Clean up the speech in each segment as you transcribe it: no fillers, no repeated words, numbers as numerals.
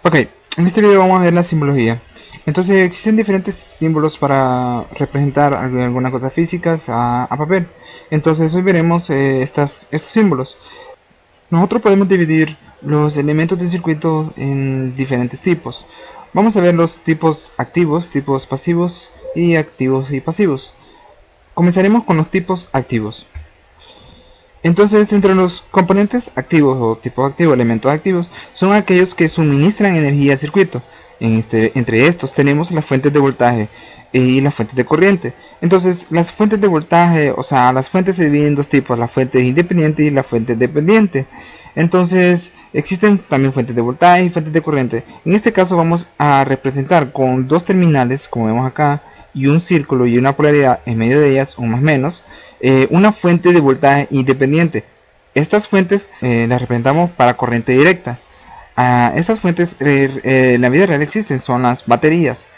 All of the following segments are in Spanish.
Ok, en este video vamos a ver la simbología. Entonces existen diferentes símbolos para representar algunas cosas físicas a papel. Entonces hoy veremos estos símbolos. Nosotros podemos dividir los elementos del circuito en diferentes tipos. Vamos a ver los tipos activos, tipos pasivos y activos y pasivos. Comenzaremos con los tipos activos. Entonces, entre los componentes activos o tipo activo, elementos activos, son aquellos que suministran energía al circuito. Entre estos tenemos las fuentes de voltaje y las fuentes de corriente. Entonces, las fuentes de voltaje, o sea, las fuentes se dividen en dos tipos, la fuente independiente y la fuente dependiente. Entonces, existen también fuentes de voltaje y fuentes de corriente. En este caso vamos a representar con dos terminales, como vemos acá, y un círculo y una polaridad en medio de ellas, un más menos, una fuente de voltaje independiente. Estas fuentes las representamos para corriente directa. Estas fuentes en la vida real existen, son las baterías.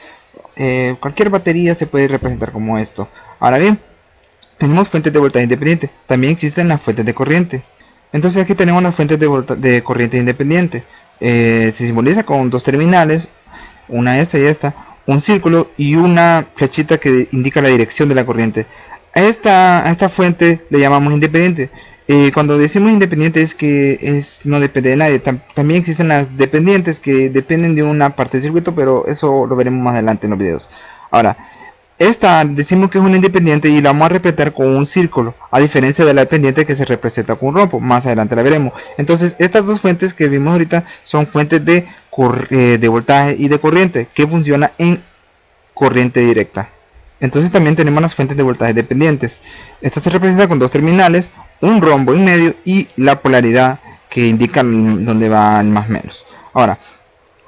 Cualquier batería se puede representar como esto. Ahora bien, tenemos fuentes de voltaje independiente. También existen las fuentes de corriente. Entonces aquí tenemos las fuentes de corriente independiente. Se simboliza con dos terminales, una esta y esta, un círculo y una flechita que indica la dirección de la corriente. A esta fuente le llamamos independiente. Cuando decimos independiente es que no depende de nadie. También existen las dependientes que dependen de una parte del circuito, pero eso lo veremos más adelante en los videos. Ahora, esta decimos que es una independiente y la vamos a representar con un círculo, a diferencia de la dependiente que se representa con un rombo. Más adelante la veremos. Entonces, estas dos fuentes que vimos ahorita son fuentes de voltaje y de corriente que funcionan en corriente directa. Entonces también tenemos las fuentes de voltaje dependientes. Esta se representa con dos terminales, un rombo en medio y la polaridad que indica dónde va el más menos. Ahora,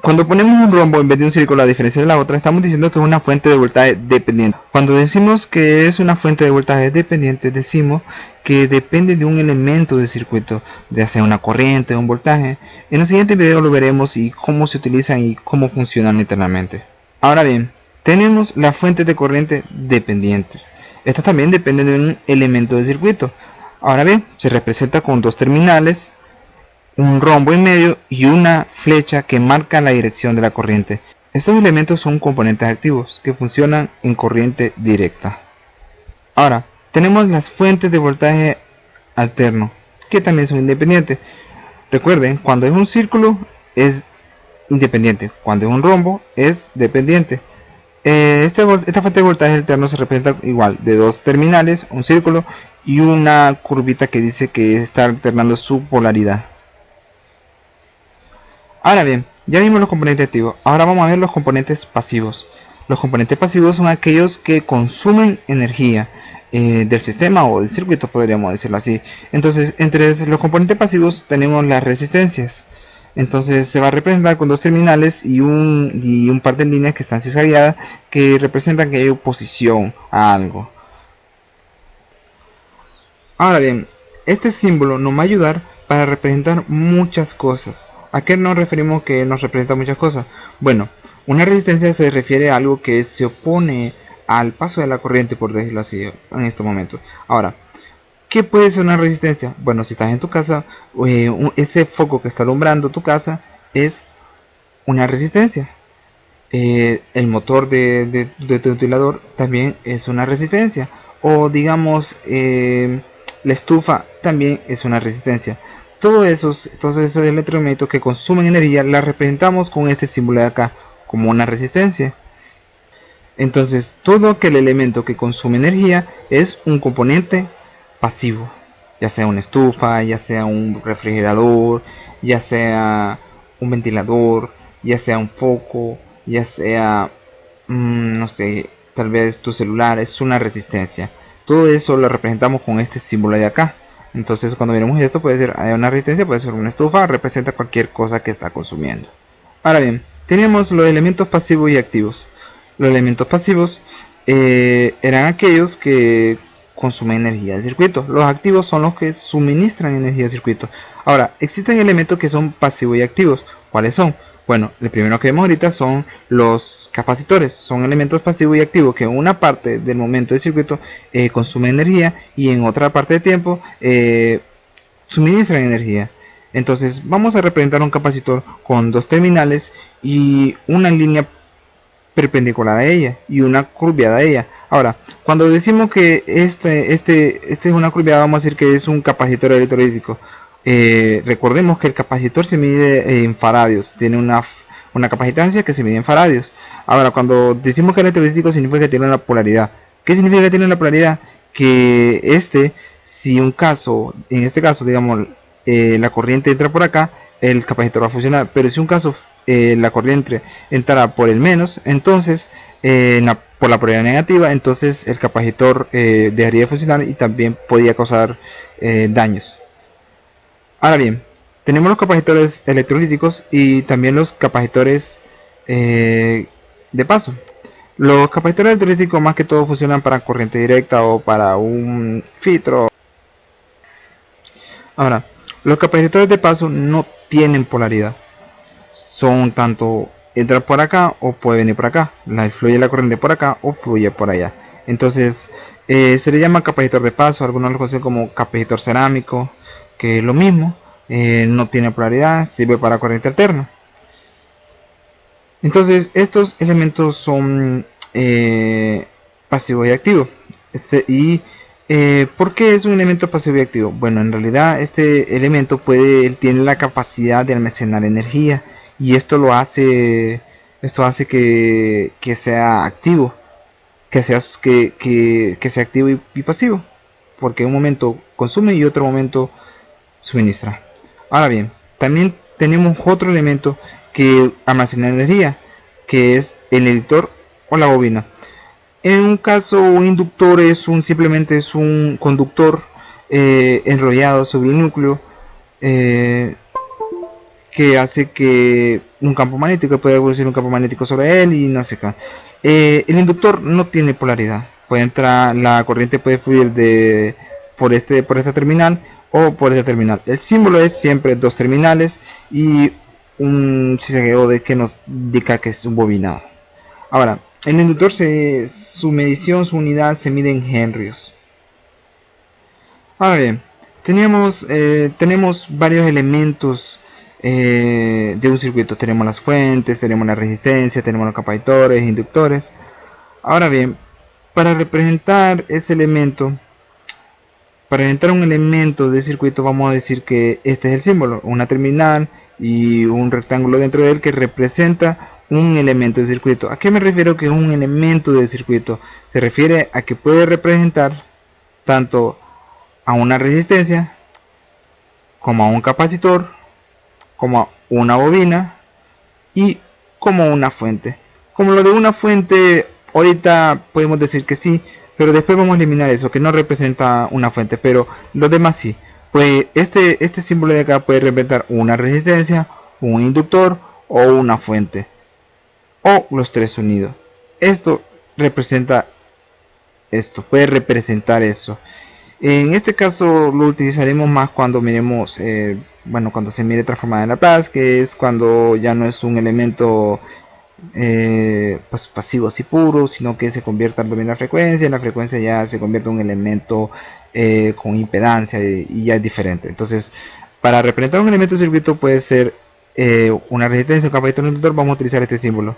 cuando ponemos un rombo en vez de un círculo a diferencia de la otra, estamos diciendo que es una fuente de voltaje dependiente. Cuando decimos que es una fuente de voltaje dependiente, decimos que depende de un elemento del circuito, ya sea una corriente o un voltaje. En el siguiente video lo veremos y cómo se utilizan y cómo funcionan internamente. Ahora bien, tenemos las fuentes de corriente dependientes. Estas también dependen de un elemento del circuito. Ahora bien, se representa con dos terminales, un rombo en medio y una flecha que marca la dirección de la corriente. Estos elementos son componentes activos que funcionan en corriente directa. Ahora, tenemos las fuentes de voltaje alterno, que también son independientes. Recuerden, cuando es un círculo es independiente, cuando es un rombo es dependiente. Esta fuente de voltaje alterno se representa igual, de dos terminales, un círculo y una curvita que dice que está alternando su polaridad. Ahora bien, ya vimos los componentes activos, ahora vamos a ver los componentes pasivos. Los componentes pasivos son aquellos que consumen energía del sistema o del circuito, podríamos decirlo así. Entonces, entre los componentes pasivos tenemos las resistencias. Entonces se va a representar con dos terminales y un par de líneas que están zigzagueadas que representan que hay oposición a algo. Ahora bien, este símbolo nos va a ayudar para representar muchas cosas. ¿A qué nos referimos que nos representa muchas cosas? Bueno, una resistencia se refiere a algo que se opone al paso de la corriente, por decirlo así, en estos momentos. Ahora, ¿qué puede ser una resistencia? Bueno, si estás en tu casa, ese foco que está alumbrando tu casa es una resistencia. El motor de tu ventilador también es una resistencia. O digamos, la estufa también es una resistencia. Todos esos electromagnéticos que consumen energía la representamos con este símbolo de acá, como una resistencia. Entonces, todo aquel elemento que consume energía es un componente pasivo, ya sea una estufa, ya sea un refrigerador, ya sea un ventilador, ya sea un foco, ya sea no sé, tal vez tu celular, es una resistencia. Todo eso lo representamos con este símbolo de acá. Entonces cuando veremos esto puede ser una resistencia, puede ser una estufa, representa cualquier cosa que está consumiendo. Ahora bien, tenemos los elementos pasivos y activos. Los elementos pasivos eran aquellos que consumen energía del circuito. Los activos son los que suministran energía al circuito. Ahora, existen elementos que son pasivos y activos. ¿Cuáles son? Bueno, el primero que vemos ahorita son los capacitores. Son elementos pasivos y activos que en una parte del momento del circuito consumen energía y en otra parte del tiempo suministran energía. Entonces vamos a representar un capacitor con dos terminales y una línea perpendicular a ella y una curviada a ella. Ahora, cuando decimos que este es una curviada, vamos a decir que es un capacitor electrolítico. Recordemos que el capacitor se mide en faradios, tiene una capacitancia que se mide en faradios. Ahora, cuando decimos que es electrolítico, significa que tiene una polaridad. ¿Qué significa que tiene una polaridad? Que si en este caso, digamos, la corriente entra por acá, el capacitor va a funcionar. Pero si un caso la corriente entrara por el menos, entonces por la polaridad negativa, entonces el capacitor dejaría de funcionar y también podía causar daños. Ahora bien, tenemos los capacitores electrolíticos y también los capacitores de paso. Los capacitores electrolíticos más que todo funcionan para corriente directa o para un filtro. Ahora, los capacitores de paso no tienen polaridad. Son tanto entra por acá o puede venir por acá. Fluye la corriente por acá o fluye por allá. Entonces se le llama capacitor de paso. Algunos lo conocen como capacitor cerámico, que es lo mismo. No tiene polaridad, sirve para corriente alterna. Entonces estos elementos son pasivos y activos. ¿Por qué es un elemento pasivo y activo? Bueno, en realidad este elemento tiene la capacidad de almacenar energía y esto hace que sea activo, que sea activo y pasivo, porque en un momento consume y otro momento suministra. Ahora bien, también tenemos otro elemento que almacena energía, que es el inductor o la bobina. En un caso, un inductor simplemente es un conductor enrollado sobre un núcleo que hace que un campo magnético puede producir un campo magnético sobre él y no sé qué. El inductor no tiene polaridad. La corriente puede fluir por esta terminal o por esta terminal. El símbolo es siempre dos terminales y un signo que nos indica que es un bobinado. Ahora, el inductor, su unidad se mide en henrios. Ahora bien, tenemos varios elementos de un circuito. Tenemos las fuentes, tenemos la resistencia, tenemos los capacitores, inductores. Ahora bien, para representar un elemento de circuito, vamos a decir que este es el símbolo, una terminal y un rectángulo dentro de él que representa un elemento de circuito. ¿A qué me refiero que es un elemento de circuito? Se refiere a que puede representar tanto a una resistencia, como a un capacitor, como a una bobina y como una fuente. Como lo de una fuente, ahorita podemos decir que sí, pero después vamos a eliminar eso, que no representa una fuente, pero los demás sí. Pues este símbolo de acá puede representar una resistencia, un inductor o una fuente, o los tres unidos. Esto puede representar eso. En este caso lo utilizaremos más cuando miremos, cuando se mire transformada en Laplace, que es cuando ya no es un elemento pues pasivo así puro, sino que se convierte al dominar la frecuencia. En la frecuencia ya se convierte en un elemento con impedancia y ya es diferente. Entonces, para representar un elemento de circuito puede ser una resistencia, un capacitor, un inductor, vamos a utilizar este símbolo.